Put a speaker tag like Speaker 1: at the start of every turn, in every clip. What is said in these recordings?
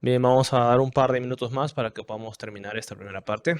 Speaker 1: Bien, vamos a dar un par de minutos más para que podamos terminar esta primera parte.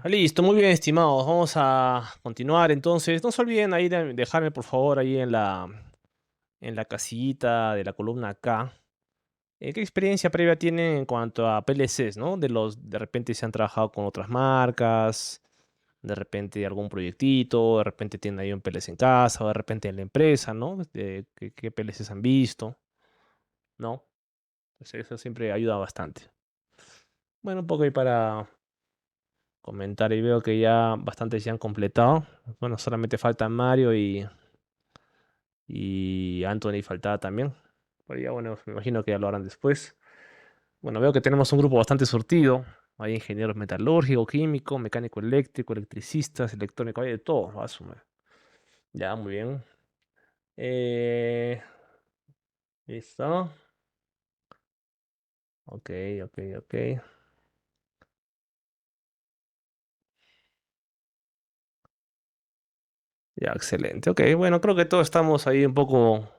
Speaker 1: Listo, muy bien, estimados. Vamos a continuar entonces. No se olviden ahí de dejarme, por favor, ahí en la casillita de la columna K. ¿Qué experiencia previa tienen en cuanto a PLCs, ¿no? De repente se han trabajado con otras marcas, de repente algún proyectito, de repente tienen ahí un PLC en casa, o de repente en la empresa, ¿no? ¿Qué PLCs han visto? ¿No? Pues eso siempre ayuda bastante. Bueno, un poco ahí para comentar y veo que ya bastantes ya han completado. Bueno, solamente faltan Mario y Anthony faltaba también. Pero ya bueno, me imagino que ya lo harán después. Bueno, veo que tenemos un grupo bastante surtido. Hay ingenieros metalúrgicos, químicos, mecánico eléctrico, electricistas, electrónico, hay de todo. Ya, muy bien. Eh, ¿Listo? Ok, ok, ok. Ya, excelente. Ok, bueno, creo que todos estamos ahí un poco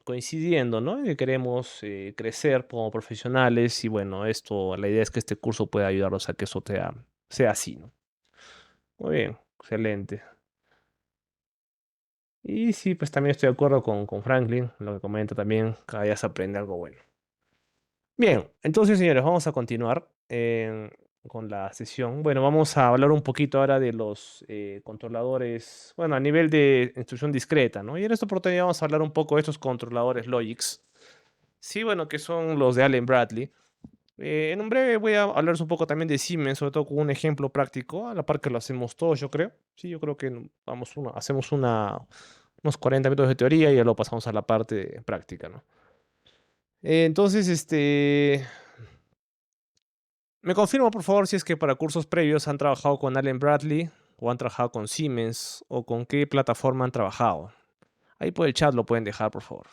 Speaker 1: coincidiendo, ¿no? Que queremos crecer como profesionales y bueno, la idea es que este curso pueda ayudarnos a que eso sea así, ¿no? Muy bien, excelente. Y sí, pues también estoy de acuerdo con Franklin, lo que comenta también, cada día se aprende algo bueno. Bien, entonces señores, vamos a continuar con la sesión. Bueno, vamos a hablar un poquito ahora de los controladores, bueno, a nivel de instrucción discreta, ¿no? Y en esta oportunidad vamos a hablar un poco de estos controladores Logix. Sí, bueno, que son los de Allen Bradley. En un breve voy a hablaros un poco también de Siemens, sobre todo con un ejemplo práctico, a la par que lo hacemos todos, yo creo. Sí, yo creo que hacemos unos 40 minutos de teoría y ya lo pasamos a la parte práctica, ¿no? Entonces, me confirma por favor si es que para cursos previos han trabajado con Allen Bradley o han trabajado con Siemens o con qué plataforma han trabajado. Ahí por el chat lo pueden dejar, por favor.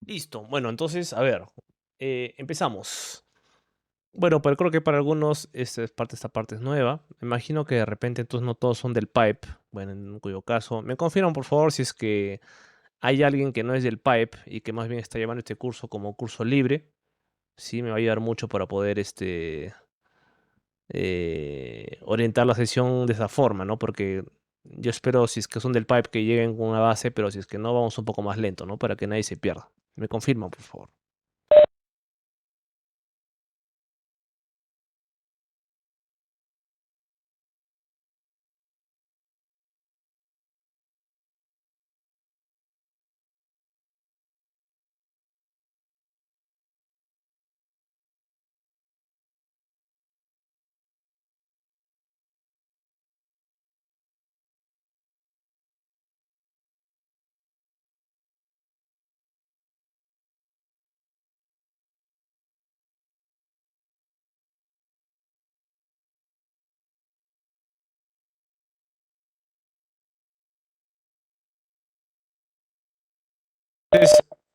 Speaker 1: Listo. Bueno, entonces, a ver, empezamos. Bueno, pero creo que para algunos esta parte es nueva. Me imagino que de repente entonces no todos son del pipe. Bueno, en cuyo caso, me confirman por favor si es que hay alguien que no es del pipe y que más bien está llevando este curso como curso libre. Sí, me va a ayudar mucho para poder orientar la sesión de esa forma, ¿no? Porque yo espero, si es que son del pipe, que lleguen con una base, pero si es que no, vamos un poco más lento, ¿no? Para que nadie se pierda. Me confirman, por favor.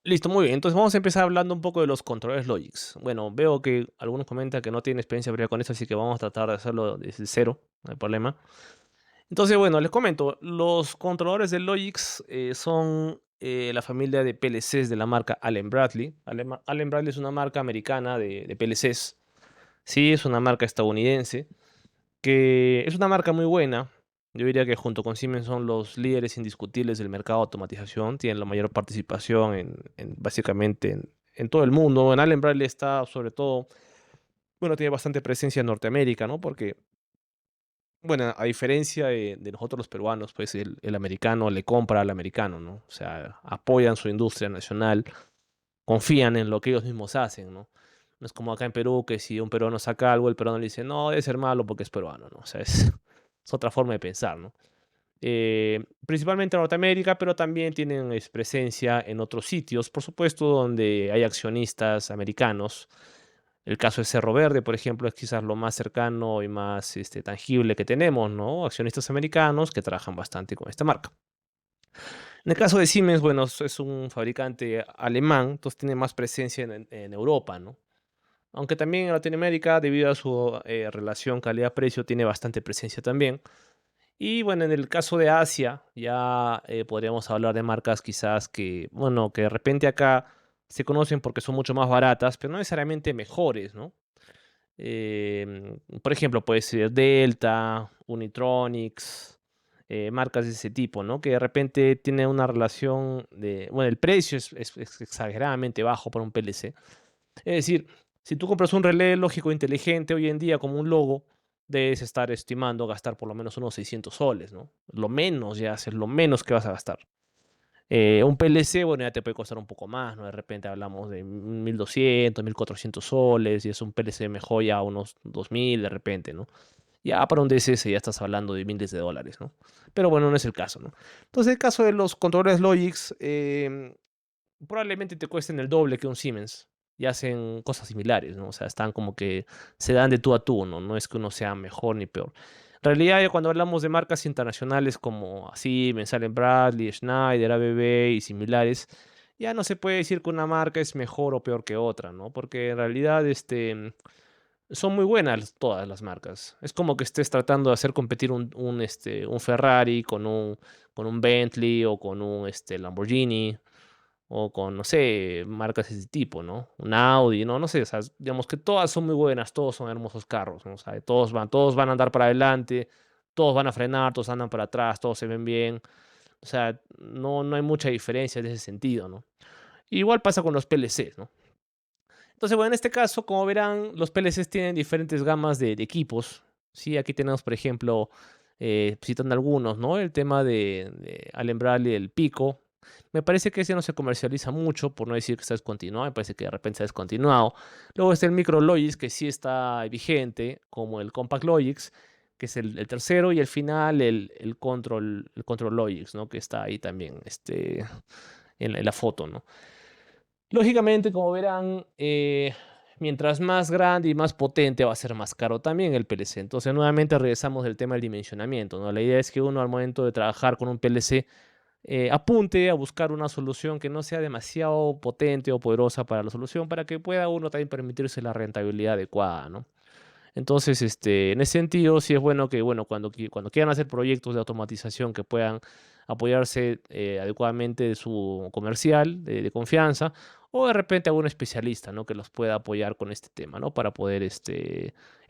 Speaker 1: Listo, muy bien. Entonces vamos a empezar hablando un poco de los controles Logix. Bueno, veo que algunos comentan que no tienen experiencia previa con eso, así que vamos a tratar de hacerlo desde cero, no hay problema. Entonces, bueno, les comento, los controladores de Logix son la familia de PLCs de la marca Allen Bradley. Allen Bradley es una marca americana de PLCs. Sí, es una marca estadounidense, que es una marca muy buena. Yo diría que junto con Siemens son los líderes indiscutibles del mercado de automatización, tienen la mayor participación básicamente en todo el mundo. En Allen Bradley está sobre todo, bueno, tiene bastante presencia en Norteamérica, ¿no? Porque, bueno, a diferencia de nosotros los peruanos, pues el americano le compra al americano, ¿no? O sea, apoyan su industria nacional, confían en lo que ellos mismos hacen, ¿no? No es como acá en Perú, que si un peruano saca algo, el peruano le dice, no, debe ser malo porque es peruano, ¿no? O sea, es otra forma de pensar, ¿no? Principalmente en Norteamérica, pero también tienen presencia en otros sitios, por supuesto, donde hay accionistas americanos. El caso de Cerro Verde, por ejemplo, es quizás lo más cercano y más tangible que tenemos, ¿no? Accionistas americanos que trabajan bastante con esta marca. En el caso de Siemens, bueno, es un fabricante alemán, entonces tiene más presencia en Europa, ¿no? Aunque también en Latinoamérica, debido a su relación calidad-precio, tiene bastante presencia también. Y bueno, en el caso de Asia, ya podríamos hablar de marcas quizás que, bueno, que de repente acá se conocen porque son mucho más baratas, pero no necesariamente mejores, ¿no? Por ejemplo, puede ser Delta, Unitronics, marcas de ese tipo, ¿no? Que de repente tienen una relación de, bueno, el precio es exageradamente bajo para un PLC. Es decir, si tú compras un relé lógico inteligente hoy en día como un logo, debes estar estimando gastar por lo menos unos 600 soles, ¿no? Lo menos ya es lo menos que vas a gastar. Un PLC, bueno, ya te puede costar un poco más, ¿no? De repente hablamos de 1200, 1400 soles, y es un PLC mejor ya unos 2000 de repente, ¿no? Ya para un DSS ya estás hablando de miles de dólares, ¿no? Pero bueno, no es el caso, ¿no? Entonces, el caso de los controladores Logix, probablemente te cuesten el doble que un Siemens y hacen cosas similares, ¿no? O sea, están como que se dan de tú a tú, ¿no? No es que uno sea mejor ni peor. En realidad, ya cuando hablamos de marcas internacionales como Siemens, Allen Bradley, Schneider, ABB y similares, ya no se puede decir que una marca es mejor o peor que otra, ¿no? Porque en realidad, son muy buenas todas las marcas. Es como que estés tratando de hacer competir un Ferrari con un Bentley o con un Lamborghini o con, no sé, marcas de ese tipo, ¿no? Un Audi, ¿no? No sé, o sea, digamos que todas son muy buenas, todos son hermosos carros, ¿no? O sea, todos van a andar para adelante, todos van a frenar, todos andan para atrás, todos se ven bien. O sea, no hay mucha diferencia en ese sentido, ¿no? Igual pasa con los PLCs, ¿no? Entonces, bueno, en este caso, como verán, los PLCs tienen diferentes gamas de equipos. Sí, aquí tenemos, por ejemplo, citando algunos, ¿no? El tema de Allen Bradley, el Pico. Me parece que ese no se comercializa mucho, por no decir que está descontinuado. Me parece que de repente está descontinuado. Luego está el Micro Logix, que sí está vigente, como el Compact Logix, que es el tercero. Y al final el Control Logix, ¿no? Que está ahí también en la foto, ¿no? Lógicamente, como verán, mientras más grande y más potente va a ser más caro también el PLC. Entonces, nuevamente regresamos al tema del dimensionamiento, ¿no? La idea es que uno al momento de trabajar con un PLC apunte a buscar una solución que no sea demasiado potente o poderosa para la solución, para que pueda uno también permitirse la rentabilidad adecuada, ¿no? Entonces, en ese sentido, sí es bueno que, bueno, cuando quieran hacer proyectos de automatización que puedan apoyarse adecuadamente de su comercial, de confianza, o de repente a un especialista, ¿no? Que los pueda apoyar con este tema, ¿no? Para poder,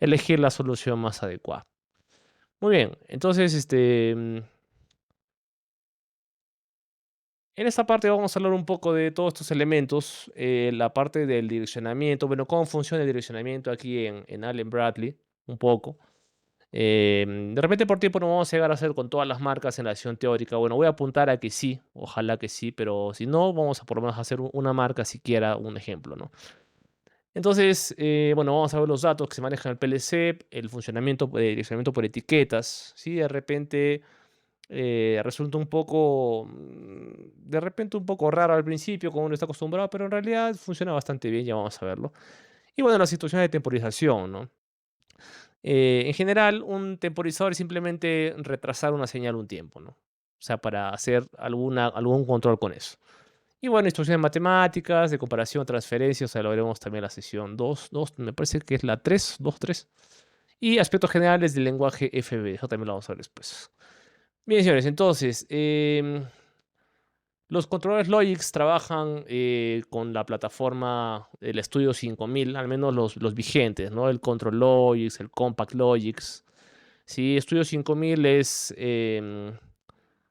Speaker 1: elegir la solución más adecuada. Muy bien, entonces, en esta parte vamos a hablar un poco de todos estos elementos, la parte del direccionamiento, bueno, cómo funciona el direccionamiento aquí en Allen Bradley, un poco. De repente por tiempo no vamos a llegar a hacer con todas las marcas en la sesión teórica. Bueno, voy a apuntar a que sí, ojalá que sí, pero si no, vamos a por lo menos hacer una marca siquiera, un ejemplo, ¿no? Entonces, bueno, vamos a ver los datos que se manejan en el PLC, el funcionamiento de direccionamiento por etiquetas, ¿sí? De repente resulta un poco, de repente un poco raro al principio, como uno está acostumbrado, pero en realidad funciona bastante bien, ya vamos a verlo. Y bueno, las situaciones de temporización, ¿no? En general, un temporizador es simplemente retrasar una señal un tiempo, ¿no? O sea, para hacer algún control con eso. Y bueno, instrucciones matemáticas, de comparación, transferencias, o sea, lo veremos también en la sesión 2, me parece que es la 3, 2, 3. Y aspectos generales del lenguaje FB, eso también lo vamos a ver después. Bien, señores, entonces, los controladores Logix trabajan con la plataforma del Studio 5000, al menos los vigentes, ¿no? El Control Logix, el Compact Logix. Sí, Studio 5000 es...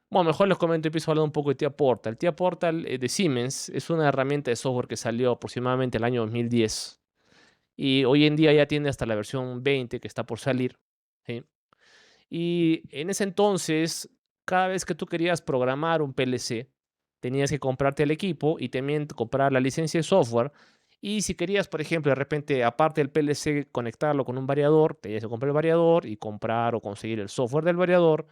Speaker 1: bueno, mejor les comento y empiezo hablando un poco de TIA Portal. TIA Portal de Siemens es una herramienta de software que salió aproximadamente el año 2010 y hoy en día ya tiene hasta la versión 20 que está por salir. ¿Sí? Y en ese entonces, cada vez que tú querías programar un PLC, tenías que comprarte el equipo y también comprar la licencia de software. Y si querías, por ejemplo, de repente, aparte del PLC, conectarlo con un variador, tenías que comprar el variador y comprar o conseguir el software del variador.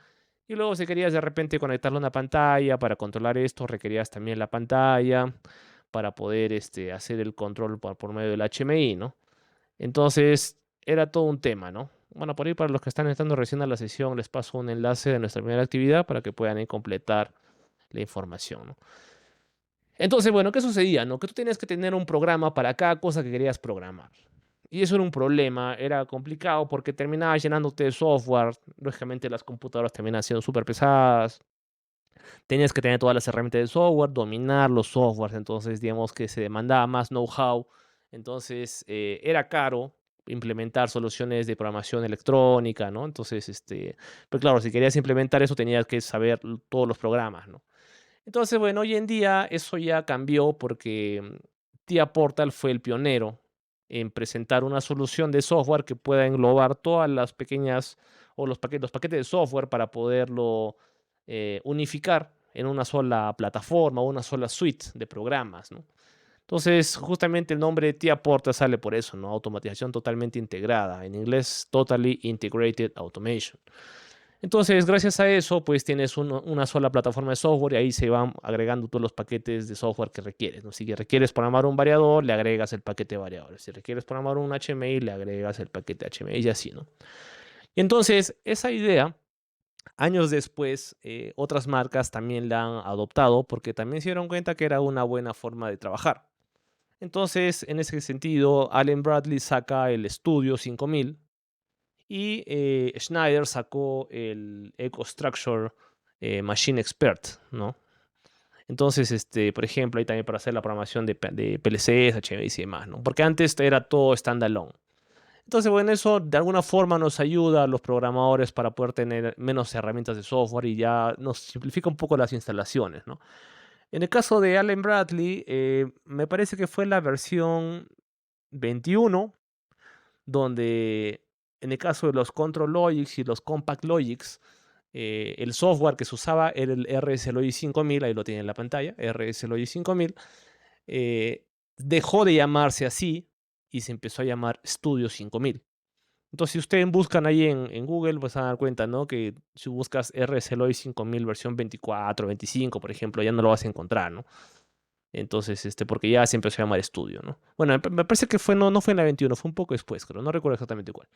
Speaker 1: Y luego, si querías de repente conectarlo a una pantalla para controlar esto, requerías también la pantalla para poder hacer el control por medio del HMI, ¿no? Entonces, era todo un tema, ¿no? Bueno, por ahí para los que están entrando recién a la sesión, les paso un enlace de nuestra primera actividad para que puedan ahí completar la información, ¿no? Entonces, bueno, ¿qué sucedía, no? Que tú tenías que tener un programa para cada cosa que querías programar. Y eso era un problema, era complicado porque terminaba llenándote de software. Lógicamente las computadoras terminan siendo súper pesadas. Tenías que tener todas las herramientas de software, dominar los softwares, entonces digamos que se demandaba más know-how, entonces era caro implementar soluciones de programación electrónica, ¿no? Entonces, pues claro, si querías implementar eso tenías que saber todos los programas, ¿no? Entonces, bueno, hoy en día eso ya cambió porque TIA Portal fue el pionero en presentar una solución de software que pueda englobar todas las pequeñas o los paquetes de software para poderlo unificar en una sola plataforma o una sola suite de programas, ¿no? Entonces, justamente el nombre de TIA Portal sale por eso, ¿no? Automatización totalmente integrada. En inglés, Totally Integrated Automation. Entonces, gracias a eso, pues tienes una sola plataforma de software y ahí se van agregando todos los paquetes de software que requieres, ¿no? Si que requieres programar un variador, le agregas el paquete de variadores. Si requieres programar un HMI, le agregas el paquete HMI y así, ¿no? Y entonces, esa idea, años después, otras marcas también la han adoptado porque también se dieron cuenta que era una buena forma de trabajar. Entonces, en ese sentido, Allen Bradley saca el Studio 5000 y Schneider sacó el EcoStruxure Machine Expert, ¿no? Entonces, por ejemplo, ahí también para hacer la programación de PLCs, HMIs y demás, ¿no? Porque antes era todo standalone. Entonces, bueno, eso de alguna forma nos ayuda a los programadores para poder tener menos herramientas de software y ya nos simplifica un poco las instalaciones, ¿no? En el caso de Allen Bradley, me parece que fue la versión 21 donde en el caso de los Control Logics y los Compact Logics, el software que se usaba era el RSLogix 5000, ahí lo tiene en la pantalla, RSLogix 5000, eh, dejó de llamarse así y se empezó a llamar Studio 5000. Entonces, si ustedes buscan ahí en Google, pues se van a dar cuenta, ¿no? Que si buscas RSLogix 5000 versión 24, 25, por ejemplo, ya no lo vas a encontrar, ¿no? Entonces, porque ya se empezó a llamar estudio, ¿no? Bueno, me parece que fue, no fue en la 21, fue un poco después, creo, no recuerdo exactamente cuál.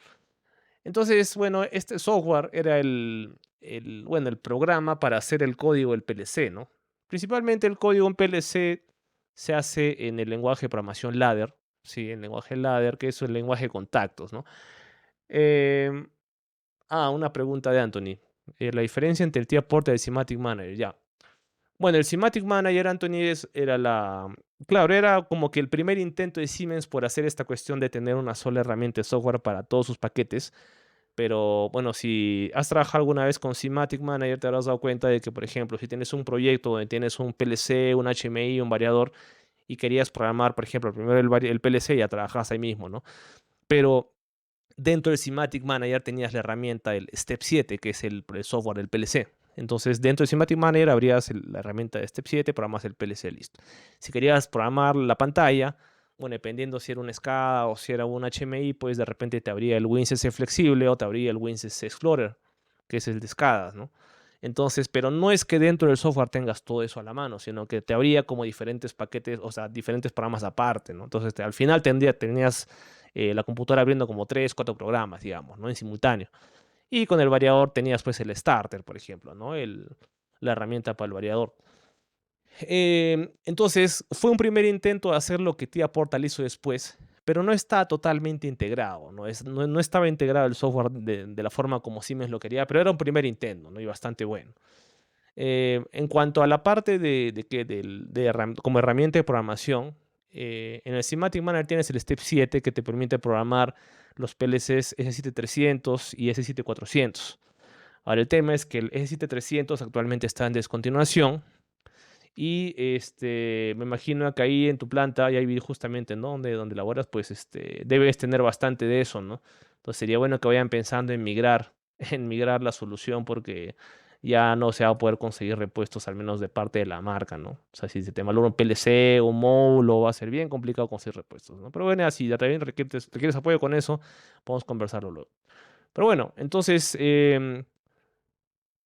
Speaker 1: Entonces, bueno, este software era bueno, el programa para hacer el código del PLC, ¿no? Principalmente el código en PLC se hace en el lenguaje de programación ladder, ¿sí? El lenguaje ladder, que es el lenguaje de contactos, ¿no? Em, una pregunta de Anthony. La diferencia entre el TIA Portal y el Semantic Manager, ya. Bueno, el Semantic Manager, Anthony, era claro, era como que el primer intento de Siemens por hacer esta cuestión de tener una sola herramienta de software para todos sus paquetes. Pero bueno, si has trabajado alguna vez con Semantic Manager, te habrás dado cuenta de que, por ejemplo, si tienes un proyecto donde tienes un PLC, un HMI, un variador, y querías programar, por ejemplo, primero el PLC, ya trabajabas ahí mismo, ¿no? Pero dentro del Semantic Manager tenías la herramienta, el Step 7, que es el software del PLC. Entonces, dentro de Semantic Manager abrías la herramienta de Step 7, programas el PLC, listo. Si querías programar la pantalla, bueno, dependiendo si era un SCADA o si era un HMI, pues de repente te abría el WinCC flexible o te abría el WinCC Explorer, que es el de SCADA, ¿no? Entonces, pero no es que dentro del software tengas todo eso a la mano, sino que te abría como diferentes paquetes, o sea, diferentes programas aparte, ¿no? Entonces, al final tenías la computadora abriendo como 3, 4 programas, digamos, ¿no? En simultáneo. Y con el variador tenías pues el starter, por ejemplo, ¿no? La herramienta para el variador. Entonces, fue un primer intento de hacer lo que TIA Portal hizo después, pero no está totalmente integrado, no estaba integrado el software de la forma como Siemens lo quería, pero era un primer intento, ¿no? Y bastante bueno. En cuanto a la parte como herramienta de programación, en el Semantic Manager tienes el Step 7 que te permite programar los PLCs S7300 y S7400. Ahora, el tema es que el S7300 actualmente está en descontinuación y me imagino que ahí en tu planta, y ahí vi justamente, ¿no? Donde laboras, pues debes tener bastante de eso, ¿no? Entonces sería bueno que vayan pensando en migrar, en migrar la solución porque ya no se va a poder conseguir repuestos, al menos de parte de la marca, ¿no? O sea, si se te malora un PLC o un módulo, va a ser bien complicado conseguir repuestos, ¿no? Pero bueno, si también requieres apoyo con eso, podemos conversarlo luego. Pero bueno, entonces, en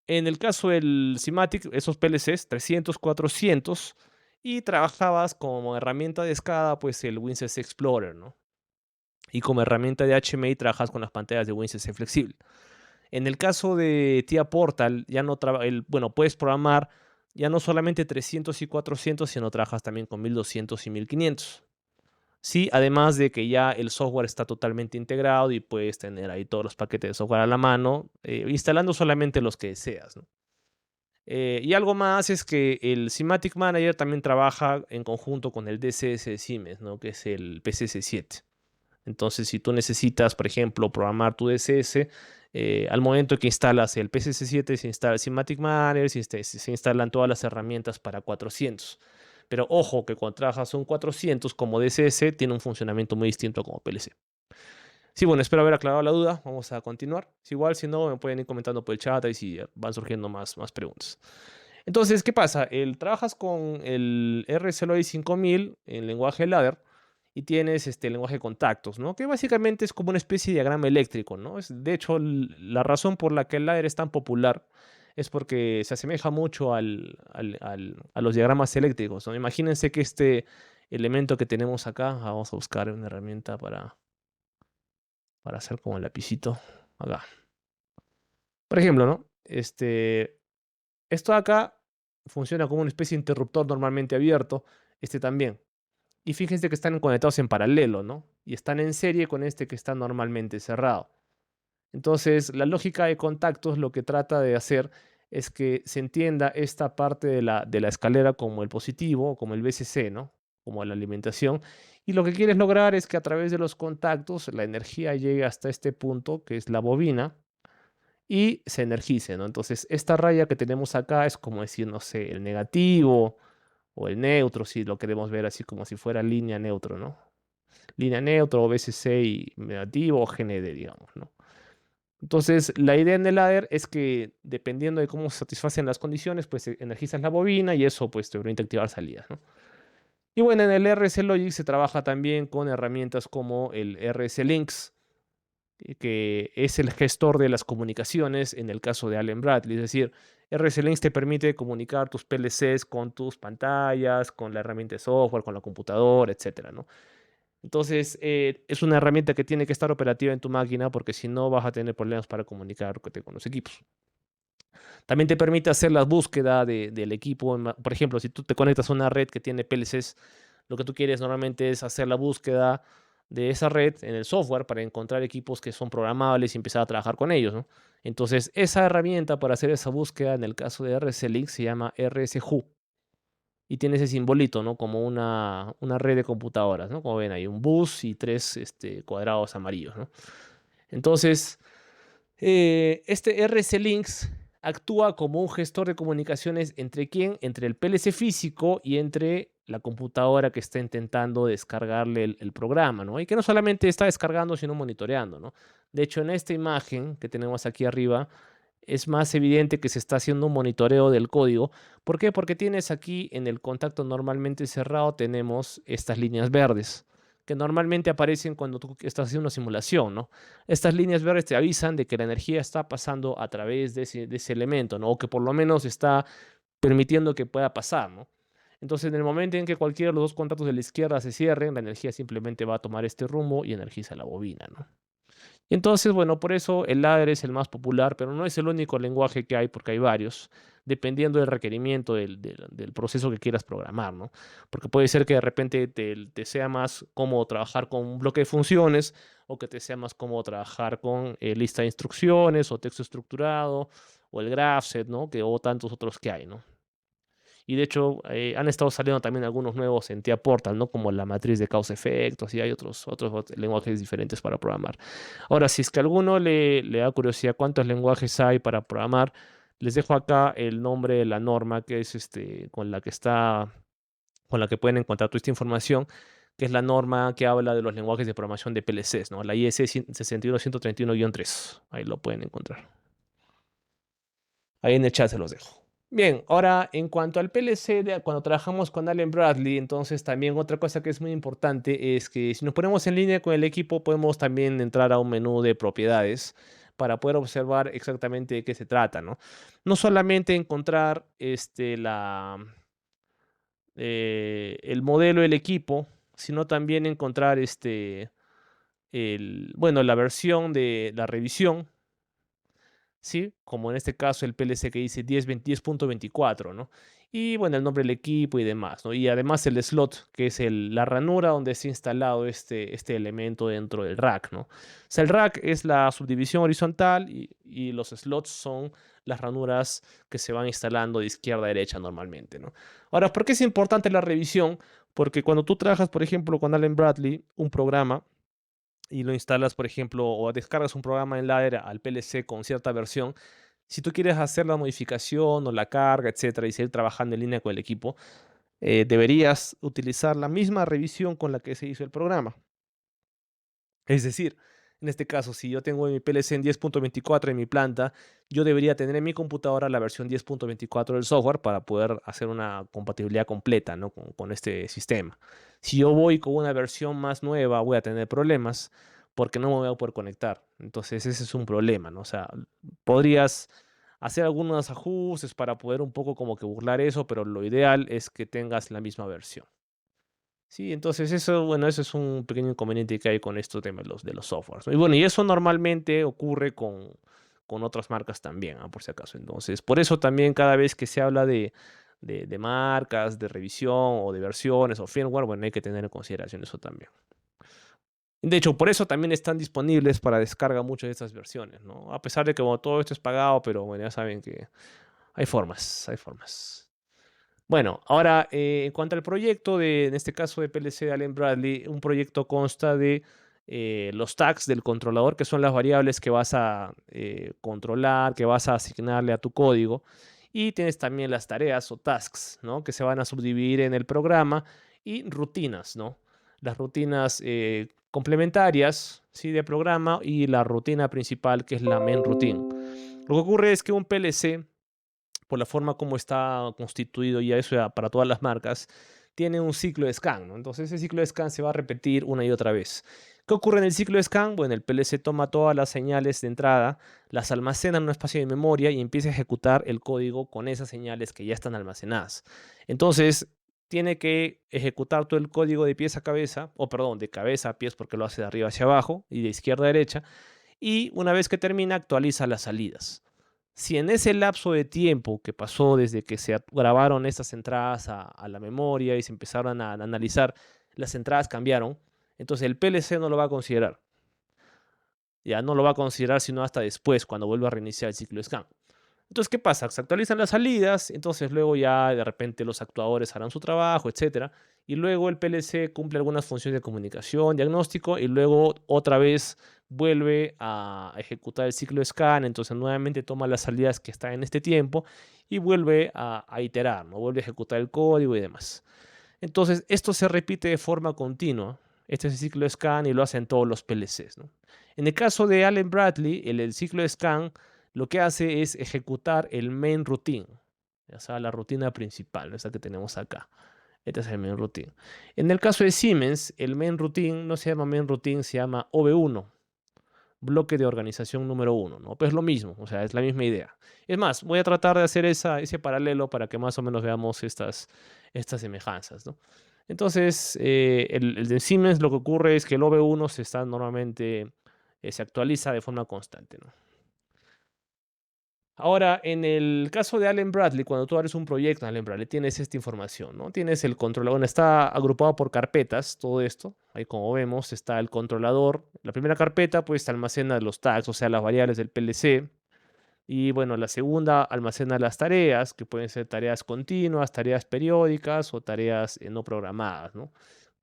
Speaker 1: el caso del Simatic, esos PLCs 300, 400, y trabajabas como herramienta de escala, pues el WinCC Explorer, ¿no? Y como herramienta de HMI trabajas con las pantallas de WinCC flexible. En el caso de TIA Portal, ya no bueno, puedes programar ya no solamente 300 y 400, sino trabajas también con 1200 y 1500. Sí, además de que ya el software está totalmente integrado y puedes tener ahí todos los paquetes de software a la mano, instalando solamente los que deseas, ¿no? Y algo más es que el Semantic Manager también trabaja en conjunto con el DCS de Siemens, ¿no? Que es el PCS7. Entonces, si tú necesitas, por ejemplo, programar tu DCS, al momento que instalas el PCS7, se instala el Semantic Manager, se instalan todas las herramientas para 400. Pero ojo que cuando trabajas un 400 como DCS, tiene un funcionamiento muy distinto como PLC. Sí, bueno, espero haber aclarado la duda. Vamos a continuar. Si igual, si no, me pueden ir comentando por el chat y si van surgiendo más preguntas. Entonces, ¿qué pasa? Trabajas con el RSLOI 5000 en lenguaje ladder y tienes el lenguaje de contactos, ¿no? Que básicamente es como una especie de diagrama eléctrico, ¿no? De hecho, la razón por la que el ladder es tan popular es porque se asemeja mucho a los diagramas eléctricos, ¿no? Imagínense que este elemento que tenemos acá, vamos a buscar una herramienta para hacer como el lapicito acá. Por ejemplo, ¿no? Esto de acá funciona como una especie de interruptor normalmente abierto, este también. Y fíjense que están conectados en paralelo, ¿no? Y están en serie con este que está normalmente cerrado. Entonces, la lógica de contactos lo que trata de hacer es que se entienda esta parte de la escalera como el positivo, como el VCC, ¿no? Como la alimentación. Y lo que quieres lograr es que a través de los contactos la energía llegue hasta este punto, que es la bobina, y se energice, ¿no? Entonces, esta raya que tenemos acá es como decir, no sé, el negativo o el neutro, si lo queremos ver así como si fuera línea neutro, ¿no? Línea neutro o VCC y negativo o GND, digamos, ¿no? Entonces, la idea en el ladder es que dependiendo de cómo se satisfacen las condiciones, pues energizas la bobina y eso pues te permite activar salidas, ¿no? Y bueno, en el RS Logic se trabaja también con herramientas como el RS Links, que es el gestor de las comunicaciones en el caso de Allen Bradley. Es decir, RS Links te permite comunicar tus PLCs con tus pantallas, con la herramienta de software, con la computadora, etcétera, ¿no? Entonces, es una herramienta que tiene que estar operativa en tu máquina porque si no vas a tener problemas para comunicarte con los equipos. También te permite hacer la búsqueda del equipo. Por ejemplo, si tú te conectas a una red que tiene PLCs, lo que tú quieres normalmente es hacer la búsqueda de esa red en el software para encontrar equipos que son programables y empezar a trabajar con ellos, ¿no? Entonces, esa herramienta para hacer esa búsqueda en el caso de RSLink se llama RSHU y tiene ese simbolito, ¿no? Como una red de computadoras, ¿no? Como ven, hay un bus y tres cuadrados amarillos, ¿no? Entonces, este RC Links actúa como un gestor de comunicaciones entre quién, entre el PLC físico y entre la computadora que está intentando descargarle el programa, ¿no? Y que no solamente está descargando, sino monitoreando, ¿no? De hecho, en esta imagen que tenemos aquí arriba, es más evidente que se está haciendo un monitoreo del código. ¿Por qué? Porque tienes aquí en el contacto normalmente cerrado, tenemos estas líneas verdes que normalmente aparecen cuando tú estás haciendo una simulación, ¿no? Estas líneas verdes te avisan de que la energía está pasando a través de ese elemento, ¿no? O que por lo menos está permitiendo que pueda pasar, ¿no? Entonces, en el momento en que cualquiera de los dos contactos de la izquierda se cierren, la energía simplemente va a tomar este rumbo y energiza la bobina, ¿no? Y entonces, bueno, por eso el ladder es el más popular, pero no es el único lenguaje que hay, porque hay varios, dependiendo del requerimiento del proceso que quieras programar, ¿no? Porque puede ser que de repente te sea más cómodo trabajar con un bloque de funciones o que te sea más cómodo trabajar con lista de instrucciones o texto estructurado o el graphset, ¿no? O tantos otros que hay, ¿no? Y de hecho, han estado saliendo también algunos nuevos en TIA Portal, ¿no? Como la matriz de causa-efectos y hay otros lenguajes diferentes para programar. Ahora, si es que a alguno le da curiosidad cuántos lenguajes hay para programar, les dejo acá el nombre de la norma que es con la que pueden encontrar toda esta información, que es la norma que habla de los lenguajes de programación de PLCs, ¿no? La IEC 61131-3. Ahí lo pueden encontrar. Ahí en el chat se los dejo. Bien, ahora en cuanto al PLC, cuando trabajamos con Allen Bradley, entonces también otra cosa que es muy importante es que si nos ponemos en línea con el equipo, podemos también entrar a un menú de propiedades para poder observar exactamente de qué se trata, ¿no? No solamente encontrar el modelo del equipo, sino también encontrar bueno, la versión de la revisión, ¿sí? Como en este caso el PLC que dice 10.24, ¿no? Y bueno, el nombre del equipo y demás, ¿no? Y además el slot, que es la ranura donde se ha instalado este elemento dentro del rack, ¿no? O sea, el rack es la subdivisión horizontal y los slots son las ranuras que se van instalando de izquierda a derecha normalmente, ¿no? Ahora, ¿por qué es importante la revisión? Porque cuando tú trabajas, por ejemplo, con Allen Bradley, un programa, y lo instalas, por ejemplo, o descargas un programa en Ladder al PLC con cierta versión, si tú quieres hacer la modificación o la carga, etcétera, y seguir trabajando en línea con el equipo, deberías utilizar la misma revisión con la que se hizo el programa. Es decir, en este caso, si yo tengo mi PLC en 10.24 en mi planta, yo debería tener en mi computadora la versión 10.24 del software para poder hacer una compatibilidad completa, ¿no? con este sistema. Si yo voy con una versión más nueva, voy a tener problemas porque no me voy a poder conectar. Entonces, ese es un problema, ¿no? O sea, podrías hacer algunos ajustes para poder un poco como que burlar eso, pero lo ideal es que tengas la misma versión. Sí, entonces eso, bueno, eso es un pequeño inconveniente que hay con estos temas de los softwares, ¿no? Y bueno, y eso normalmente ocurre con otras marcas también, por si acaso. Entonces, por eso también cada vez que se habla de marcas, de revisión o de versiones o firmware, bueno, hay que tener en consideración eso también. De hecho, por eso también están disponibles para descarga muchas de estas versiones, ¿no? A pesar de que bueno, todo esto es pagado, pero bueno, ya saben que hay formas, hay formas. Bueno, ahora en cuanto al proyecto en este caso de PLC de Allen Bradley, un proyecto consta de los tags del controlador, que son las variables que vas a controlar, que vas a asignarle a tu código. Y tienes también las tareas o tasks, ¿no? Que se van a subdividir en el programa y rutinas, ¿no? Las rutinas complementarias, ¿sí? De programa y la rutina principal, que es la main routine. Lo que ocurre es que un PLC por la forma como está constituido ya eso ya para todas las marcas, tiene un ciclo de scan, ¿no? Entonces ese ciclo de scan se va a repetir una y otra vez. ¿Qué ocurre en el ciclo de scan? Bueno, el PLC toma todas las señales de entrada, las almacena en un espacio de memoria y empieza a ejecutar el código con esas señales que ya están almacenadas. Entonces, tiene que ejecutar todo el código de pies a cabeza, o perdón, de cabeza a pies porque lo hace de arriba hacia abajo y de izquierda a derecha, y una vez que termina actualiza las salidas. Si en ese lapso de tiempo que pasó desde que se grabaron estas entradas a la memoria y se empezaron a analizar, las entradas cambiaron, entonces el PLC no lo va a considerar. Ya no lo va a considerar sino hasta después, cuando vuelva a reiniciar el ciclo de scan. Entonces, ¿qué pasa? Se actualizan las salidas, entonces luego ya de repente los actuadores harán su trabajo, etcétera, y luego el PLC cumple algunas funciones de comunicación, diagnóstico, y luego otra vez vuelve a ejecutar el ciclo de scan, entonces nuevamente toma las salidas que están en este tiempo y vuelve a iterar, ¿no? Vuelve a ejecutar el código y demás. Entonces, esto se repite de forma continua. Este es el ciclo de scan y lo hacen todos los PLCs, ¿no? En el caso de Allen Bradley, el ciclo de scan lo que hace es ejecutar el main routine, o sea, la rutina principal, esa que tenemos acá. Este es el main routine. En el caso de Siemens, el main routine no se llama main routine, se llama OV1, bloque de organización número uno, ¿no? Pues lo mismo, o sea, es la misma idea. Es más, voy a tratar de hacer ese paralelo para que más o menos veamos estas semejanzas, ¿no? Entonces, el de Siemens lo que ocurre es que el OV1 se está normalmente, se actualiza de forma constante, ¿no? Ahora, en el caso de Allen Bradley, cuando tú abres un proyecto en Allen Bradley, tienes esta información, ¿no? Tienes el controlador, bueno, está agrupado por carpetas, todo esto. Ahí como vemos, está el controlador. La primera carpeta, pues, almacena los tags, o sea, las variables del PLC. Y bueno, la segunda almacena las tareas, que pueden ser tareas continuas, tareas periódicas o tareas no programadas, ¿no?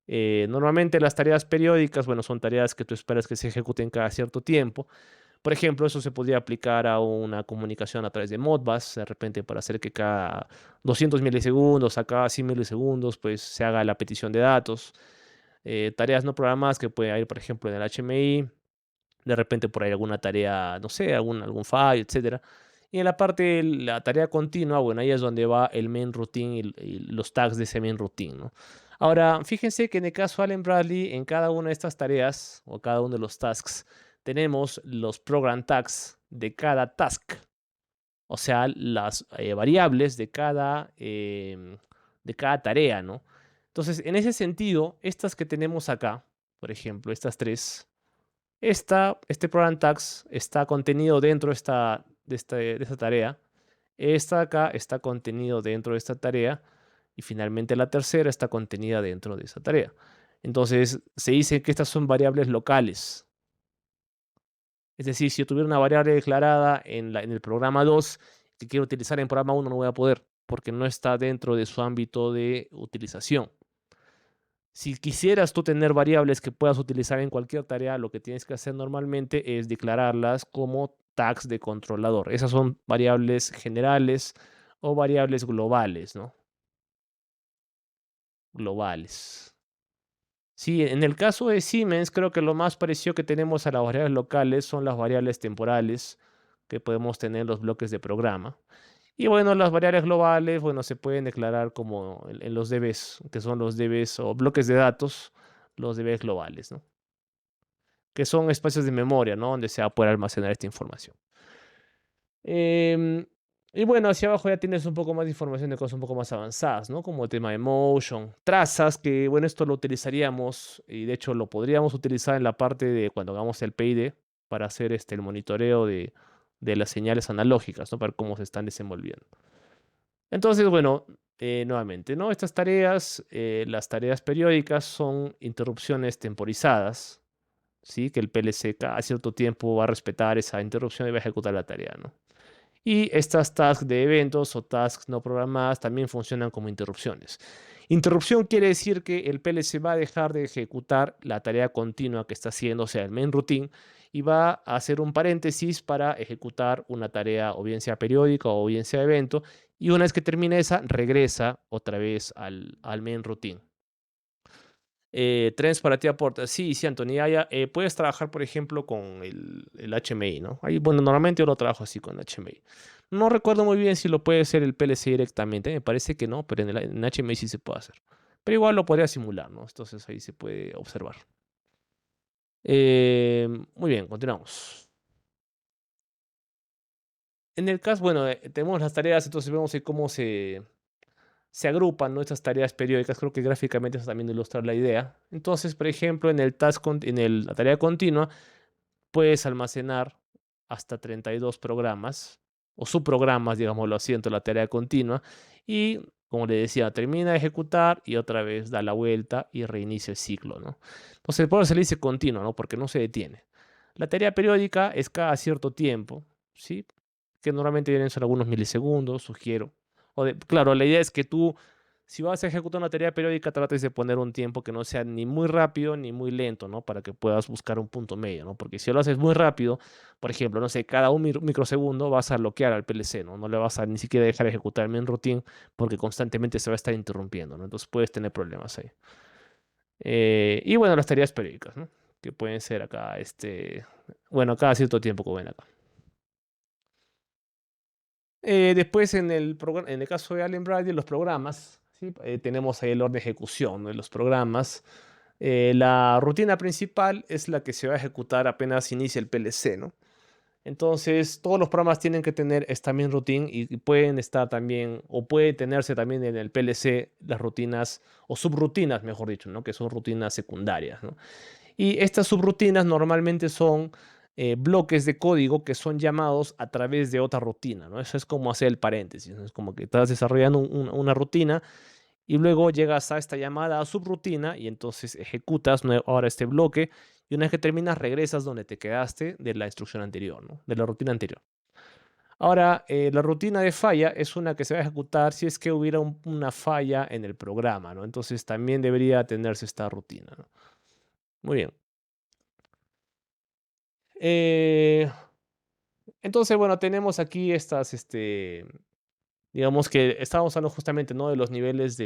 Speaker 1: Normalmente las tareas periódicas, bueno, son tareas que tú esperas que se ejecuten cada cierto tiempo. Por ejemplo, eso se podría aplicar a una comunicación a través de Modbus, de repente para hacer que cada 200 milisegundos, a cada 100 milisegundos, pues se haga la petición de datos. Tareas no programadas que puede ir, por ejemplo, en el HMI, de repente por ahí alguna tarea, no sé, algún fallo, etcétera. Y en la parte de la tarea continua, bueno, ahí es donde va el main routine y los tags de ese main routine, ¿no? Ahora, fíjense que en el caso Allen Bradley, en cada una de estas tareas o cada uno de los tasks, tenemos los program tags de cada task, o sea, las variables de cada tarea, ¿no? Entonces, en ese sentido, estas que tenemos acá, por ejemplo, estas tres, este program tags está contenido dentro de esta tarea. Esta acá está contenido dentro de esta tarea. Y finalmente la tercera está contenida dentro de esa tarea. Entonces se dice que estas son variables locales. Es decir, si yo tuviera una variable declarada en el programa 2 que quiero utilizar en programa 1, no voy a poder, porque no está dentro de su ámbito de utilización. Si quisieras tú tener variables que puedas utilizar en cualquier tarea, lo que tienes que hacer normalmente es declararlas como tags de controlador. Esas son variables generales o variables globales, ¿no? Globales. Sí, en el caso de Siemens, creo que lo más parecido que tenemos a las variables locales son las variables temporales que podemos tener en los bloques de programa. Y bueno, las variables globales, bueno, se pueden declarar como en los DBs, que son los DBs o bloques de datos, los DBs globales, ¿no? Que son espacios de memoria, ¿no? Donde se va a poder almacenar esta información. Em, y bueno, hacia abajo ya tienes un poco más de información de cosas un poco más avanzadas, ¿no? Como el tema de motion, trazas, que bueno, esto lo utilizaríamos y de hecho lo podríamos utilizar en la parte de cuando hagamos el PID para hacer el monitoreo de las señales analógicas, ¿no? Para ver cómo se están desenvolviendo. Entonces, bueno, nuevamente, ¿no? Estas tareas, las tareas periódicas son interrupciones temporizadas, ¿sí? Que el PLC cada cierto tiempo va a respetar esa interrupción y va a ejecutar la tarea, ¿no? Y estas tasks de eventos o tasks no programadas también funcionan como interrupciones. Interrupción quiere decir que el PLC va a dejar de ejecutar la tarea continua que está haciendo, o sea, el main routine, y va a hacer un paréntesis para ejecutar una tarea o bien sea periódica o bien sea evento, y una vez que termine esa, regresa otra vez al main routine. Trends para ti aporta. Sí, sí, Anthony. Puedes trabajar, por ejemplo, con el HMI, ¿no? Ahí, bueno, normalmente yo lo trabajo así con HMI. No recuerdo muy bien si lo puede hacer el PLC directamente. Me parece que no, pero en HMI sí se puede hacer. Pero igual lo podría simular, ¿no? Entonces ahí se puede observar. Muy bien, continuamos. En el caso, bueno, tenemos las tareas, entonces vemos ahí cómo se agrupan, ¿no? Estas tareas periódicas. Creo que gráficamente eso también ilustra la idea. Entonces, por ejemplo, la tarea continua, puedes almacenar hasta 32 programas o subprogramas, digámoslo así, dentro de la tarea continua. Y, como le decía, termina de ejecutar y otra vez da la vuelta y reinicia el ciclo, ¿no? Entonces, por eso se le dice continua, ¿no? Porque no se detiene. La tarea periódica es cada cierto tiempo, ¿sí? Que normalmente vienen ser algunos milisegundos, sugiero. Claro, la idea es que tú, si vas a ejecutar una tarea periódica, trates de poner un tiempo que no sea ni muy rápido ni muy lento, ¿no? Para que puedas buscar un punto medio, ¿no? Porque si lo haces muy rápido, por ejemplo, no sé, cada un microsegundo vas a bloquear al PLC, ¿no? No le vas a ni siquiera dejar ejecutar el main routine porque constantemente se va a estar interrumpiendo, ¿no? Entonces puedes tener problemas ahí. Y bueno, las tareas periódicas, ¿no? Que pueden ser acá, bueno, cada cierto tiempo, como ven acá. Después, en el caso de Allen Bradley, los programas, ¿sí? Tenemos ahí el orden de ejecución, ¿no? De los programas. La rutina principal es la que se va a ejecutar apenas inicia el PLC, ¿no? Entonces, todos los programas tienen que tener esta main routine y pueden estar también, o puede tenerse también en el PLC las rutinas, o subrutinas, mejor dicho, ¿no? Que son rutinas secundarias, ¿no? Y estas subrutinas normalmente son bloques de código que son llamados a través de otra rutina, ¿no? Eso es como hacer el paréntesis, ¿no? Es como que estás desarrollando una rutina y luego llegas a esta llamada a subrutina y entonces ejecutas ahora este bloque y una vez que terminas regresas donde te quedaste de la instrucción anterior, ¿no? De la rutina anterior. Ahora, la rutina de falla es una que se va a ejecutar si es que hubiera una falla en el programa, ¿no? Entonces también debería tenerse esta rutina, ¿no? Muy bien. Eh, entonces, bueno, tenemos aquí digamos que estábamos hablando justamente, ¿no? De los niveles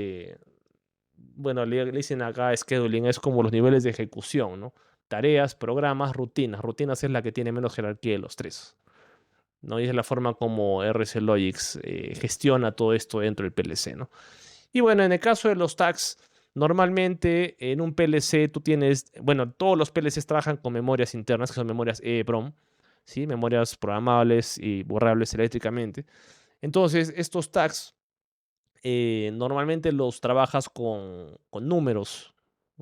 Speaker 1: bueno, le dicen acá scheduling, es como los niveles de ejecución, ¿no? Tareas, programas, rutinas. Rutinas es la que tiene menos jerarquía de los tres, ¿no? Y es la forma como RC Logix gestiona todo esto dentro del PLC, ¿no? Y bueno, en el caso de los tags, normalmente en un PLC tú tienes, bueno, todos los PLCs trabajan con memorias internas, que son memorias EEPROM, ¿sí? Memorias programables y borrables eléctricamente. Entonces, estos tags normalmente los trabajas con números.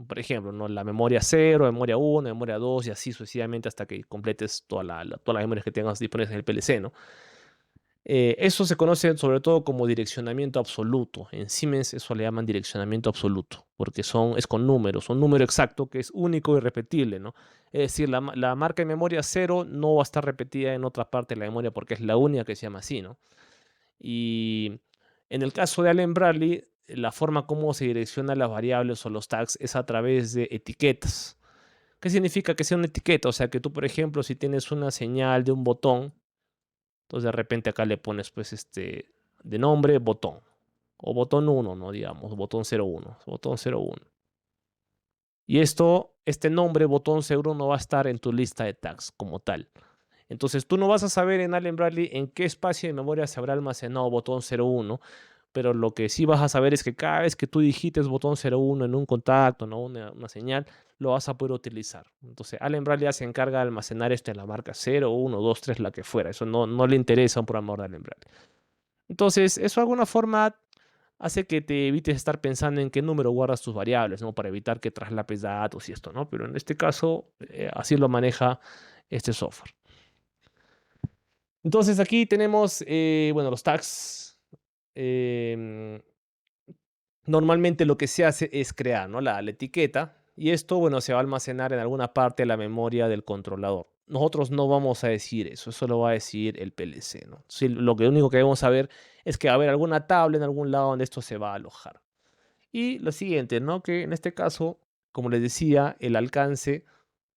Speaker 1: Por ejemplo, ¿no? La memoria 0, memoria 1, memoria 2 y así sucesivamente hasta que completes todas las memorias que tengas disponibles en el PLC, ¿no? Eso se conoce sobre todo como direccionamiento absoluto. En Siemens eso le llaman direccionamiento absoluto. porque es con números, un número exacto que es único y repetible, ¿no? Es decir, la marca de memoria cero no va a estar repetida en otra parte de la memoria porque es la única que se llama así, ¿no? Y en el caso de Allen Bradley, la forma como se direccionan las variables o los tags es a través de etiquetas. ¿Qué significa que sea una etiqueta? O sea, que tú, por ejemplo, si tienes una señal de un botón, entonces de repente acá le pones, pues, de nombre, botón. O botón uno, ¿no? Digamos, botón 01, botón 01. Y este nombre, botón 01, va a estar en tu lista de tags como tal. Entonces tú no vas a saber en Allen Bradley en qué espacio de memoria se habrá almacenado botón 01, pero lo que sí vas a saber es que cada vez que tú digites botón 01 en un contacto, ¿no? Una señal, lo vas a poder utilizar. Entonces Allen Bradley ya se encarga de almacenar esto en la marca 0, 1, 2, 3, la que fuera. Eso no le interesa a un programador de Allen Bradley. Entonces, eso de alguna forma hace que te evites estar pensando en qué número guardas tus variables, ¿no? Para evitar que traslapes datos y esto, ¿no? Pero en este caso, así lo maneja este software. Entonces aquí tenemos, bueno, los tags. em, Normalmente lo que se hace es crear, ¿no? la etiqueta y esto, bueno, se va a almacenar en alguna parte de la memoria del controlador. Nosotros no vamos a decir eso lo va a decir el PLC, ¿no? Sí, lo único que debemos saber es que va a haber alguna tabla en algún lado donde esto se va a alojar. Y lo siguiente, ¿no? Que en este caso, como les decía, el alcance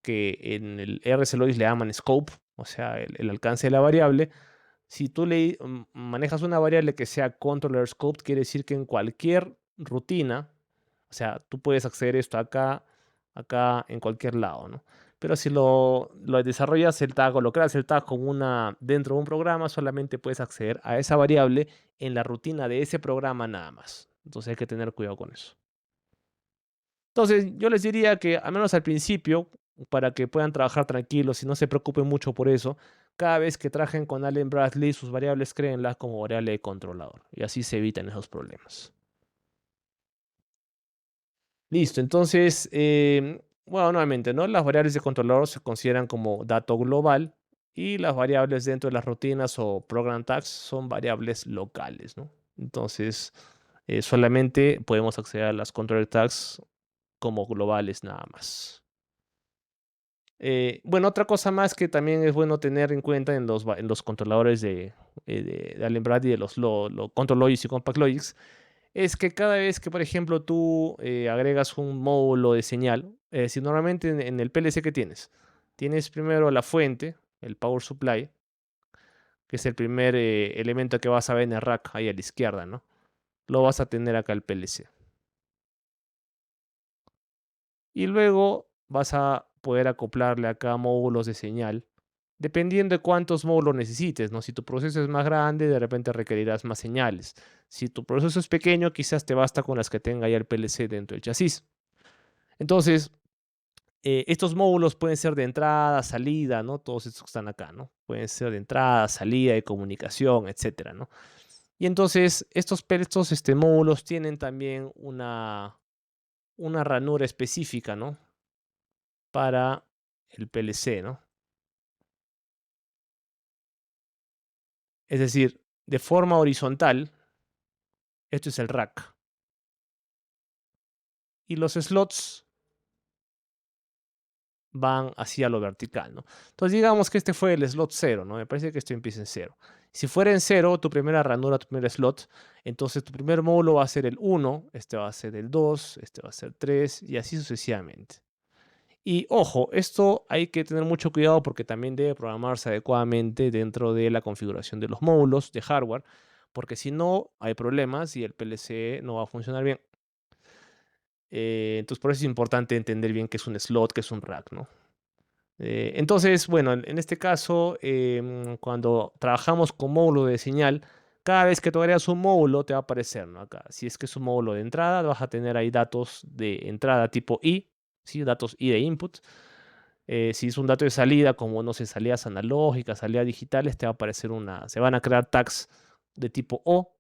Speaker 1: que en el RSLOIS le llaman scope, o sea, el alcance de la variable, si tú manejas una variable que sea controller scope, quiere decir que en cualquier rutina, o sea, tú puedes acceder a esto acá, acá, en cualquier lado, ¿no? Pero si lo desarrollas el tag o lo creas el tag como dentro de un programa, solamente puedes acceder a esa variable en la rutina de ese programa nada más. Entonces hay que tener cuidado con eso. Entonces yo les diría que, al menos al principio, para que puedan trabajar tranquilos y no se preocupen mucho por eso, cada vez que trabajen con Allen Bradley, sus variables créenlas como variable de controlador. Y así se evitan esos problemas. Listo, entonces, bueno, nuevamente, ¿no? Las variables de controlador se consideran como dato global y las variables dentro de las rutinas o program tags son variables locales, ¿no? Entonces, solamente podemos acceder a las controller tags como globales nada más. Bueno, otra cosa más que también es bueno tener en cuenta en los controladores de Allen Bradley, de los Control Logics y Compact Logics, es que cada vez que, por ejemplo, tú agregas un módulo de señal, si normalmente en el PLC que tienes primero la fuente, el power supply, que es el primer elemento que vas a ver en el rack ahí a la izquierda, ¿no? Lo vas a tener acá el PLC. Y luego vas a poder acoplarle acá módulos de señal, dependiendo de cuántos módulos necesites, ¿no? Si tu proceso es más grande, de repente requerirás más señales. Si tu proceso es pequeño, quizás te basta con las que tenga ya el PLC dentro del chasis. Entonces, estos módulos pueden ser de entrada, salida, ¿no? Todos estos que están acá, ¿no? Pueden ser de entrada, salida, de comunicación, etcétera, ¿no? Y entonces, estos módulos tienen también una ranura específica, ¿no? Para el PLC, ¿no? Es decir, de forma horizontal, esto es el rack. Y los slots van hacia lo vertical, ¿no? Entonces digamos que este fue el slot 0, ¿no? Me parece que esto empieza en 0. Si fuera en 0, tu primera ranura, tu primer slot, entonces tu primer módulo va a ser el 1, este va a ser el 2, este va a ser 3 y así sucesivamente. Y ojo, esto hay que tener mucho cuidado porque también debe programarse adecuadamente dentro de la configuración de los módulos de hardware, porque si no hay problemas y el PLC no va a funcionar bien. Entonces por eso es importante entender bien qué es un slot, qué es un rack, ¿no? Entonces, bueno, en este caso, cuando trabajamos con módulo de señal, cada vez que tú agregas un módulo te va a aparecer, ¿no? Acá, si es que es un módulo de entrada, vas a tener ahí datos de entrada tipo I, ¿sí? Datos I de input. Si es un dato de salida, como no sé, salidas analógicas, salidas digitales, te va a aparecer se van a crear tags de tipo O.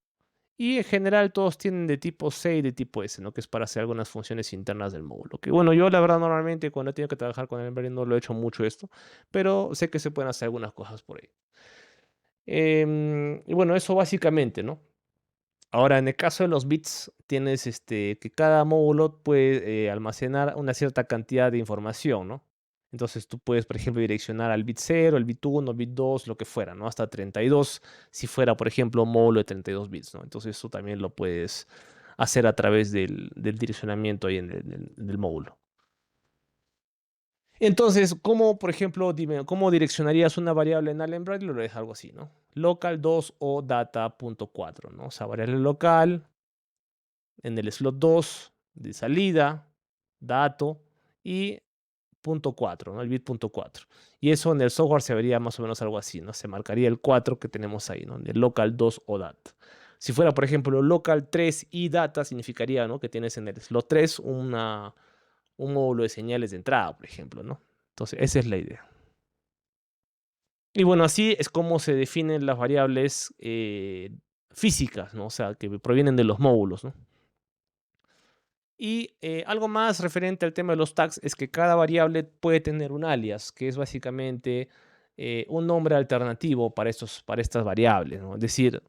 Speaker 1: Y en general todos tienen de tipo C y de tipo S, ¿no? Que es para hacer algunas funciones internas del módulo. Que bueno, yo la verdad normalmente cuando he tenido que trabajar con el embedding no lo he hecho mucho esto, pero sé que se pueden hacer algunas cosas por ahí. Y bueno, eso básicamente, ¿no? Ahora, en el caso de los bits, tienes que cada módulo puede almacenar una cierta cantidad de información, ¿no? Entonces tú puedes, por ejemplo, direccionar al bit 0, el bit 1, bit 2, lo que fuera, ¿no? Hasta 32, si fuera, por ejemplo, un módulo de 32 bits, ¿no? Entonces tú también lo puedes hacer a través del direccionamiento ahí del módulo. Entonces, ¿cómo, por ejemplo, dime, cómo direccionarías una variable en Allen Bradley? Lo es algo así, ¿no? Local 2 o data.4, ¿no? O sea, variable local en el slot 2 de salida, dato y punto 4, ¿no? El bit punto 4. Y eso en el software se vería más o menos algo así, ¿no? Se marcaría el 4 que tenemos ahí, ¿no? De local 2 o data. Si fuera, por ejemplo, local 3 y data, significaría, ¿no? Que tienes en el slot 3 un módulo de señales de entrada, por ejemplo, ¿no? Entonces, esa es la idea. Y bueno, así es como se definen las variables físicas, ¿no? O sea, que provienen de los módulos, ¿no? Y algo más referente al tema de los tags es que cada variable puede tener un alias, que es básicamente un nombre alternativo para estas variables, ¿no? Es decir,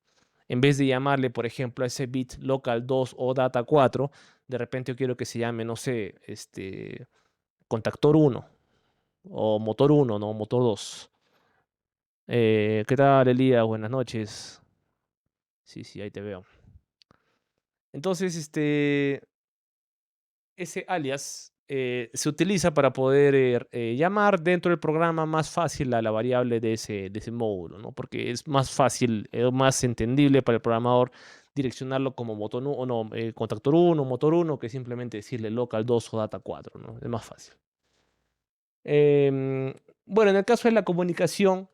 Speaker 1: en vez de llamarle, por ejemplo, a ese bit local 2 o data 4, de repente yo quiero que se llame, no sé, contactor 1 o motor 1, ¿no? Motor 2. ¿Qué tal, Elías? Buenas noches. Sí, sí, ahí te veo. Entonces, ese alias se utiliza para poder llamar dentro del programa más fácil a la variable de ese módulo, ¿no? Porque es más fácil, más entendible para el programador direccionarlo como motor o no, contactor 1, motor 1, que simplemente decirle local 2 o data 4, ¿no? Es más fácil. Em, bueno, en el caso de la comunicación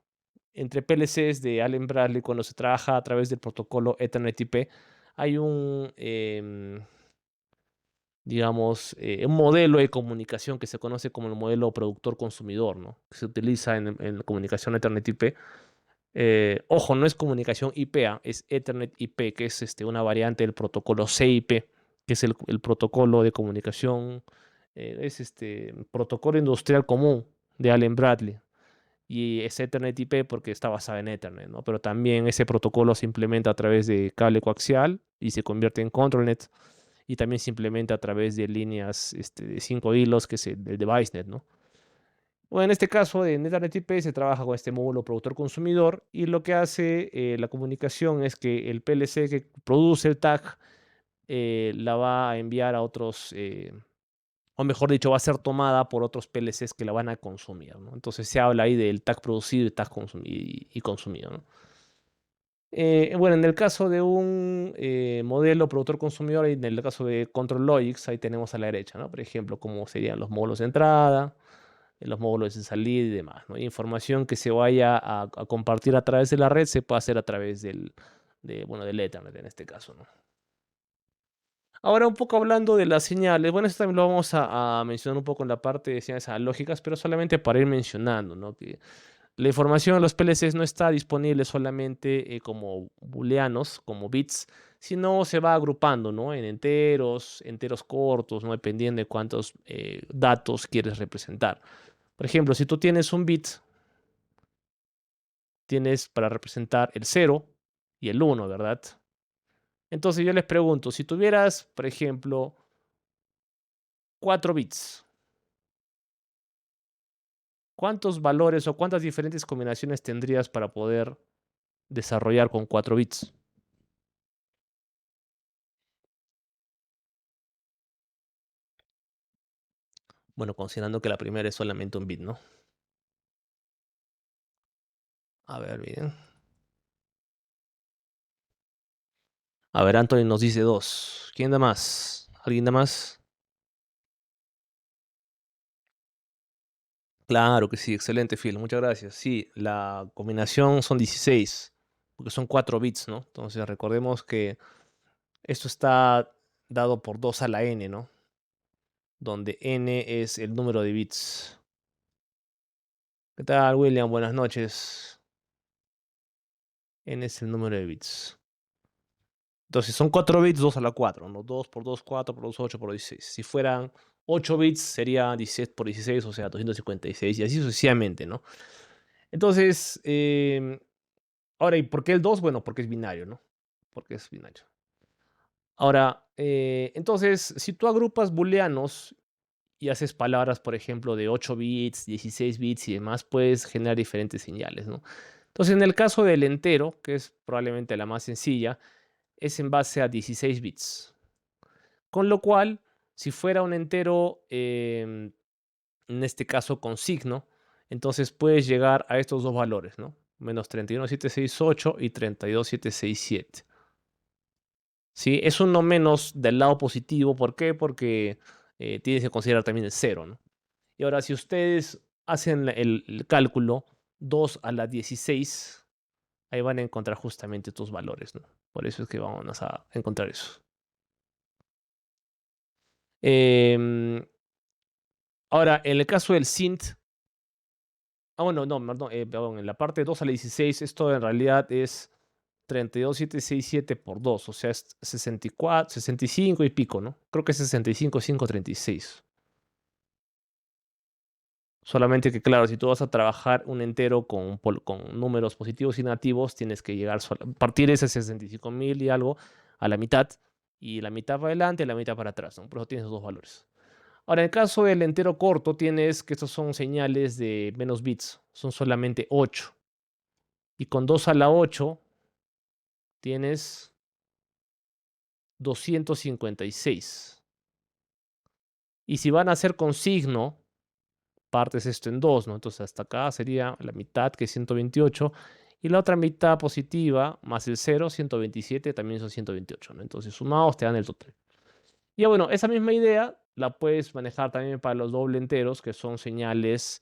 Speaker 1: entre PLCs de Allen Bradley, cuando se trabaja a través del protocolo Ethernet IP, hay digamos, un modelo de comunicación que se conoce como el modelo productor-consumidor, ¿no? Que se utiliza en la comunicación Ethernet IP. Ojo, no es comunicación IP, es Ethernet IP, que es una variante del protocolo CIP, que es el protocolo de comunicación, es protocolo industrial común de Allen Bradley. Y es Ethernet IP porque está basada en Ethernet, ¿no? Pero también ese protocolo se implementa a través de cable coaxial y se convierte en ControlNet y también se implementa a través de líneas de 5 hilos, que es el DeviceNet, ¿no? Bueno, en este caso, en Ethernet IP se trabaja con este módulo productor-consumidor y lo que hace la comunicación es que el PLC que produce el tag la va a enviar a otros, o mejor dicho, va a ser tomada por otros PLCs que la van a consumir, ¿no? Entonces se habla ahí del tag producido y tag y consumido, ¿no? Bueno, en el caso de un modelo productor-consumidor y en el caso de Control Logics, ahí tenemos a la derecha, ¿no? Por ejemplo, cómo serían los módulos de entrada, los módulos de salida y demás, ¿no? Información que se vaya a compartir a través de la red se puede hacer a través bueno, del Ethernet en este caso, ¿no? Ahora un poco hablando de las señales, bueno, esto también lo vamos a mencionar un poco en la parte de señales analógicas, pero solamente para ir mencionando, ¿no? Que la información de los PLCs no está disponible solamente como booleanos, como bits, sino se va agrupando, ¿no? En enteros, enteros cortos, ¿no? Dependiendo de cuántos datos quieres representar. Por ejemplo, si tú tienes un bit, tienes para representar el 0 y el 1, ¿verdad? Entonces yo les pregunto, si tuvieras, por ejemplo, 4 bits, ¿cuántos valores o cuántas diferentes combinaciones tendrías para poder desarrollar con 4 bits? Bueno, considerando que la primera es solamente un bit, ¿no? A ver, bien. A ver, Anthony nos dice 2. ¿Quién da más? ¿Alguien da más? Claro que sí, excelente, Phil. Muchas gracias. Sí, la combinación son 16, porque son 4 bits, ¿no? Entonces recordemos que esto está dado por 2 a la n, ¿no? Donde n es el número de bits. ¿Qué tal, William? Buenas noches. N es el número de bits. Entonces son 4 bits, 2 a la 4, ¿no? 2 por 2, 4 por 2, 8 por 16. Si fueran 8 bits, sería 16 por 16, o sea, 256, y así sucesivamente, ¿no? Entonces, ahora, ¿y por qué el 2? Bueno, porque es binario, ¿no? Porque es binario. Ahora, entonces, si tú agrupas booleanos y haces palabras, por ejemplo, de 8 bits, 16 bits y demás, puedes generar diferentes señales, ¿no? Entonces, en el caso del entero, que es probablemente la más sencilla, es en base a 16 bits. Con lo cual, si fuera un entero, en este caso con signo, entonces puedes llegar a estos dos valores, ¿no? Menos 31.768 y 32.767. ¿Sí? Es uno menos del lado positivo. ¿Por qué? Porque tienes que considerar también el cero, ¿no? Y ahora, si ustedes hacen el cálculo 2 a la 16, ahí van a encontrar justamente estos valores, ¿no? Por eso es que vamos a encontrar eso. Em, Ahora, en el caso del Sint, bueno, no, perdón, perdón, en la parte 2 a la 16, esto en realidad es 32.767 por 2, o sea, es 64, 65 y pico, ¿no? Creo que es 65.536. Solamente que, claro, si tú vas a trabajar un entero con números positivos y negativos, tienes que llegar partir ese 65.000 y algo a la mitad, y la mitad para adelante y la mitad para atrás, ¿no? Por eso tienes esos dos valores. Ahora, en el caso del entero corto, tienes que estos son señales de menos bits, son solamente 8. Y con 2 a la 8 tienes 256. Y si van a ser con signo, partes esto en dos, ¿no? Entonces hasta acá sería la mitad, que es 128, y la otra mitad positiva más el 0, 127, también son 128, ¿no? Entonces sumados te dan el total. Y ya bueno, esa misma idea la puedes manejar también para los doble enteros, que son señales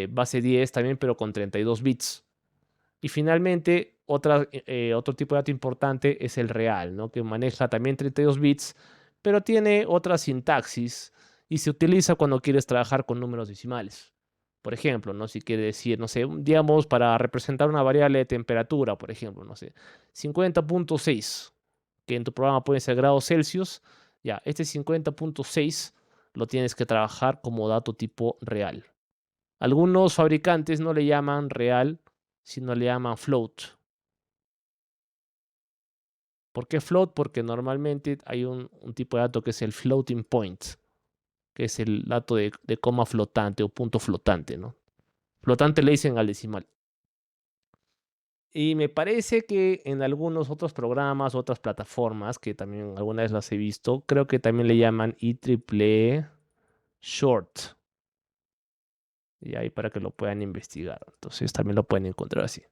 Speaker 1: base 10 también, pero con 32 bits. Y finalmente, otro tipo de dato importante es el real, ¿no? Que maneja también 32 bits, pero tiene otra sintaxis y se utiliza cuando quieres trabajar con números decimales. Por ejemplo, ¿no? Si quieres decir, no sé, digamos, para representar una variable de temperatura, por ejemplo, no sé, 50.6, que en tu programa puede ser grados Celsius, ya, este 50.6 lo tienes que trabajar como dato tipo real. Algunos fabricantes no le llaman real, sino le llaman float. ¿Por qué float? Porque normalmente hay un tipo de dato que es el floating point, que es el dato de coma flotante o punto flotante, ¿no? Flotante le dicen al decimal. Y me parece que en algunos otros programas, otras plataformas, que también alguna vez las he visto, creo que también le llaman IEEE short. Y ahí para que lo puedan investigar. Entonces también lo pueden encontrar así.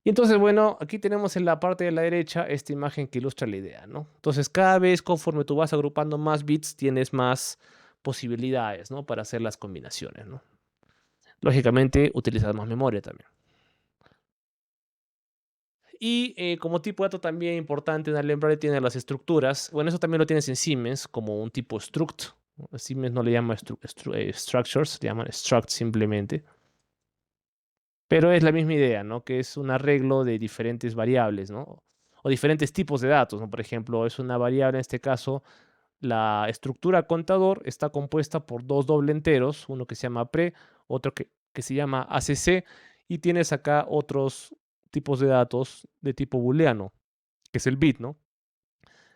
Speaker 1: Y entonces, bueno, aquí tenemos en la parte de la derecha esta imagen que ilustra la idea, ¿no? Entonces, cada vez conforme tú vas agrupando más bits, tienes más posibilidades, ¿no? Para hacer las combinaciones, ¿no? Lógicamente, utilizas más memoria también. Y como tipo de dato también importante en la library tiene las estructuras. Bueno, eso también lo tienes en Siemens como un tipo struct. Siemens no le llama structures, le llaman struct simplemente. Pero es la misma idea, ¿no? Que es un arreglo de diferentes variables, ¿no? O diferentes tipos de datos, ¿no? Por ejemplo, es una variable, en este caso, la estructura contador está compuesta por dos doble enteros, uno que se llama pre, otro que se llama ACC, y tienes acá otros tipos de datos de tipo booleano, que es el bit, ¿no?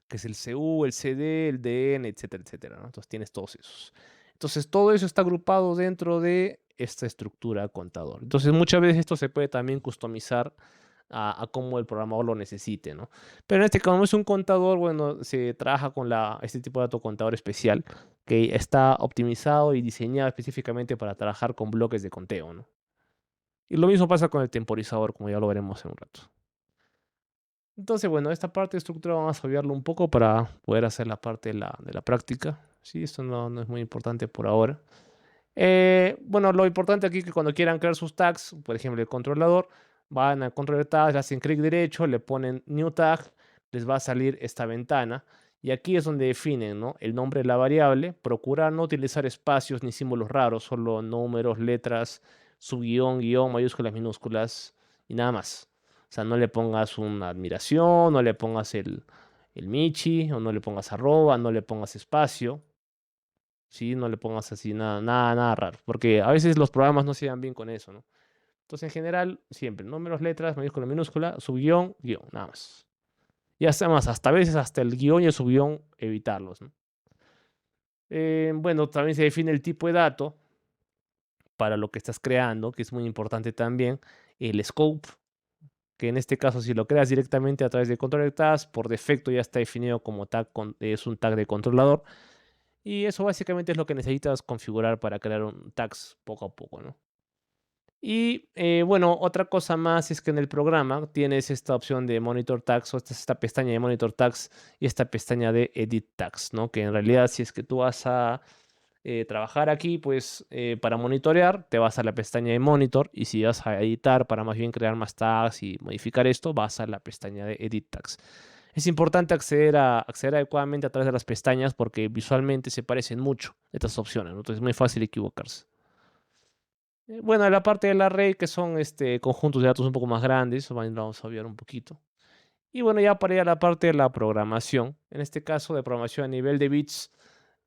Speaker 1: Que es el CU, el CD, el DN, etcétera, etcétera, ¿no? Entonces tienes todos esos. Entonces todo eso está agrupado dentro de esta estructura contador. Entonces muchas veces esto se puede también customizar a cómo el programador lo necesite, ¿no? Pero en este caso, como es un contador, bueno, se trabaja con este tipo de dato contador especial que está optimizado y diseñado específicamente para trabajar con bloques de conteo, ¿no? Y lo mismo pasa con el temporizador, como ya lo veremos en un rato. Entonces, bueno, esta parte de estructura vamos a obviarlo un poco para poder hacer la parte de la práctica. Sí, esto no es muy importante por ahora. Bueno, lo importante aquí es que cuando quieran crear sus tags, por ejemplo, el controlador, van a control de tags, le hacen clic derecho, le ponen new tag, les va a salir esta ventana. Y aquí es donde definen, ¿no? El nombre de la variable, procurar no utilizar espacios ni símbolos raros, solo números, letras, subguión, guión, mayúsculas, minúsculas y nada más. O sea, no le pongas una admiración, no le pongas el michi, o no le pongas arroba, no le pongas espacio. ¿Sí? No le pongas así nada, nada, nada raro, porque a veces los programas no se llevan bien con eso, ¿no? Entonces, en general, siempre números, letras, mayúscula, minúscula, subguión, guión, nada más. Y hasta más, hasta a veces hasta el guión y el subguión, evitarlos, ¿no? Bueno, también se define el tipo de dato para lo que estás creando, que es muy importante también. El scope, que en este caso si lo creas directamente a través de control de tags, por defecto ya está definido como tag, es un tag de controlador. Y eso básicamente es lo que necesitas configurar para crear un tags poco a poco, ¿no? Y bueno, otra cosa más es que en el programa tienes esta opción de Monitor Tags, o esta pestaña de Monitor Tags y esta pestaña de Edit Tags, ¿no? Que en realidad si es que tú vas a trabajar aquí, pues para monitorear, te vas a la pestaña de Monitor, y si vas a editar para más bien crear más tags y modificar esto, vas a la pestaña de Edit Tags. Es importante acceder adecuadamente a través de las pestañas porque visualmente se parecen mucho estas opciones, ¿no? Entonces es muy fácil equivocarse. Bueno, la parte del array, que son conjuntos de datos un poco más grandes, vamos a obviar un poquito. Y bueno, ya para ir a la parte de la programación, en este caso de programación a nivel de bits,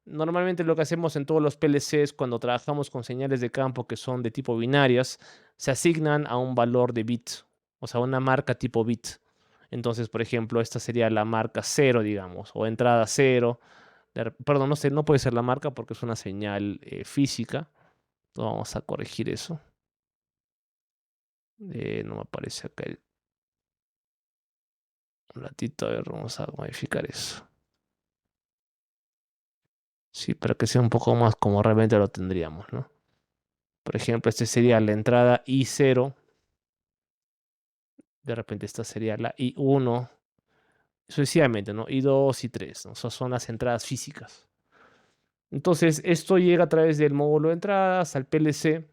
Speaker 1: normalmente lo que hacemos en todos los PLCs cuando trabajamos con señales de campo que son de tipo binarias, se asignan a un valor de bit, o sea, una marca tipo bit. Entonces, por ejemplo, esta sería la marca 0, digamos, o entrada 0. Perdón, no sé, no puede ser la marca porque es una señal física. Vamos a corregir eso. No me aparece acá un ratito. A ver, vamos a modificar eso. Sí, para que sea un poco más como realmente lo tendríamos, ¿no? Por ejemplo, este sería la entrada I0. De repente esta sería la I1. Sucesivamente, ¿no? I2 y 3, ¿no? Esas son las entradas físicas. Entonces, esto llega a través del módulo de entradas al PLC.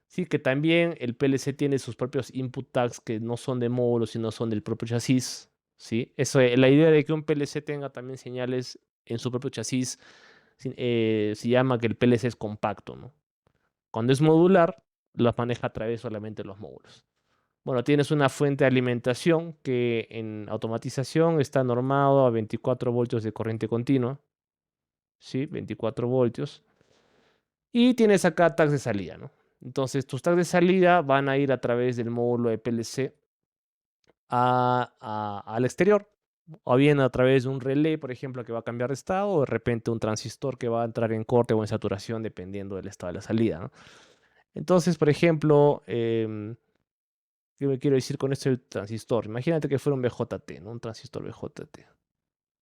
Speaker 1: Sí, que también el PLC tiene sus propios input tags que no son de módulo, sino son del propio chasis. ¿Sí? Eso, la idea de que un PLC tenga también señales en su propio chasis se llama que el PLC es compacto, ¿no? Cuando es modular, las maneja a través solamente de los módulos. Bueno, tienes una fuente de alimentación que en automatización está normado a 24 voltios de corriente continua. ¿Sí? 24 voltios. Y tienes acá tags de salida, ¿no? Entonces, tus tags de salida van a ir a través del módulo de PLC al exterior, o bien a través de un relé, por ejemplo, que va a cambiar de estado, o de repente un transistor que va a entrar en corte o en saturación, dependiendo del estado de la salida, ¿no? Entonces, por ejemplo, ¿qué me quiero decir con esto del transistor? Imagínate que fuera un BJT, ¿no? Un transistor BJT.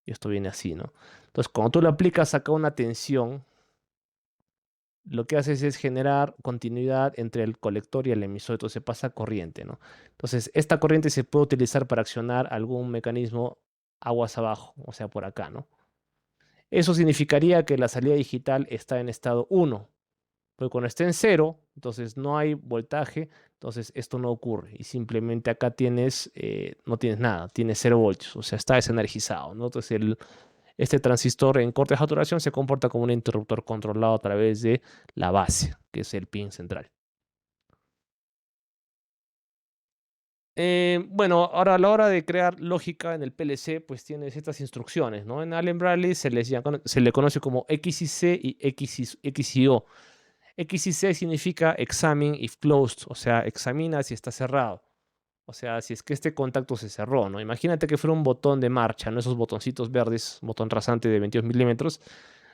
Speaker 1: Y esto viene así, ¿no? Entonces, cuando tú le aplicas acá una tensión, lo que haces es generar continuidad entre el colector y el emisor, entonces pasa corriente, ¿no? Entonces, esta corriente se puede utilizar para accionar algún mecanismo aguas abajo, o sea, por acá, ¿no? Eso significaría que la salida digital está en estado 1, porque cuando esté en 0, entonces no hay voltaje, entonces esto no ocurre, y simplemente acá no tienes nada, tienes 0 voltios, o sea, está desenergizado, ¿no? Entonces este transistor en corte de saturación se comporta como un interruptor controlado a través de la base, que es el pin central. Bueno, ahora a la hora de crear lógica en el PLC, pues tienes estas instrucciones, ¿no? En Allen Bradley se le conoce como X y C y X y O. X y C significa examine if closed, o sea, examina si está cerrado. O sea, si es que este contacto se cerró, ¿no? Imagínate que fuera un botón de marcha, ¿no? Esos botoncitos verdes, botón rasante de 22 milímetros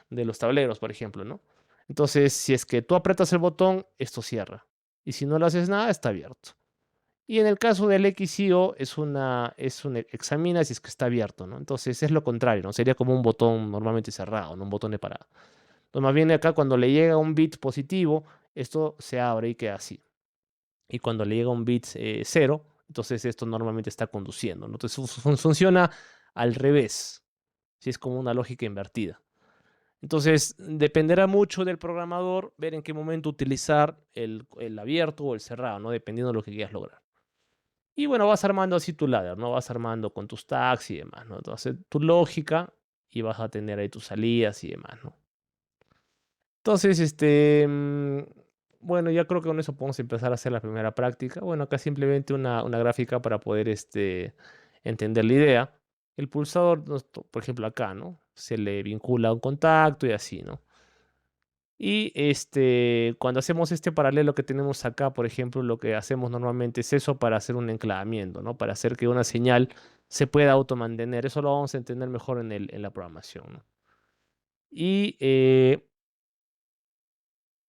Speaker 1: de los tableros, por ejemplo, ¿no? Entonces, si es que tú apretas el botón, esto cierra. Y si no le haces nada, está abierto. Y en el caso del XIO es un examina si es que está abierto, ¿no? Entonces es lo contrario, ¿no? Sería como un botón normalmente cerrado, ¿no? Un botón de parada. Entonces, más bien acá cuando le llega un bit positivo, esto se abre y queda así. Y cuando le llega un bit 0, entonces esto normalmente está conduciendo, ¿no? Entonces funciona al revés. Si es como una lógica invertida. Entonces, dependerá mucho del programador ver en qué momento utilizar el abierto o el cerrado, ¿no? Dependiendo de lo que quieras lograr. Y bueno, vas armando así tu ladder, ¿no? Vas armando con tus tags y demás, ¿no? Entonces, tu lógica y vas a tener ahí tus salidas y demás, ¿no? Entonces, bueno, ya creo que con eso podemos empezar a hacer la primera práctica. Bueno, acá simplemente una gráfica para poder entender la idea. El pulsador, por ejemplo, acá, ¿no? Se le vincula a un contacto y así, ¿no? Y cuando hacemos este paralelo que tenemos acá, por ejemplo, lo que hacemos normalmente es eso para hacer un enclavamiento, ¿no? Para hacer que una señal se pueda automantener. Eso lo vamos a entender mejor en la programación, ¿no? Y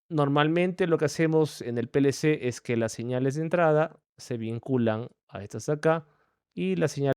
Speaker 1: normalmente lo que hacemos en el PLC es que las señales de entrada se vinculan a estas de acá y las señales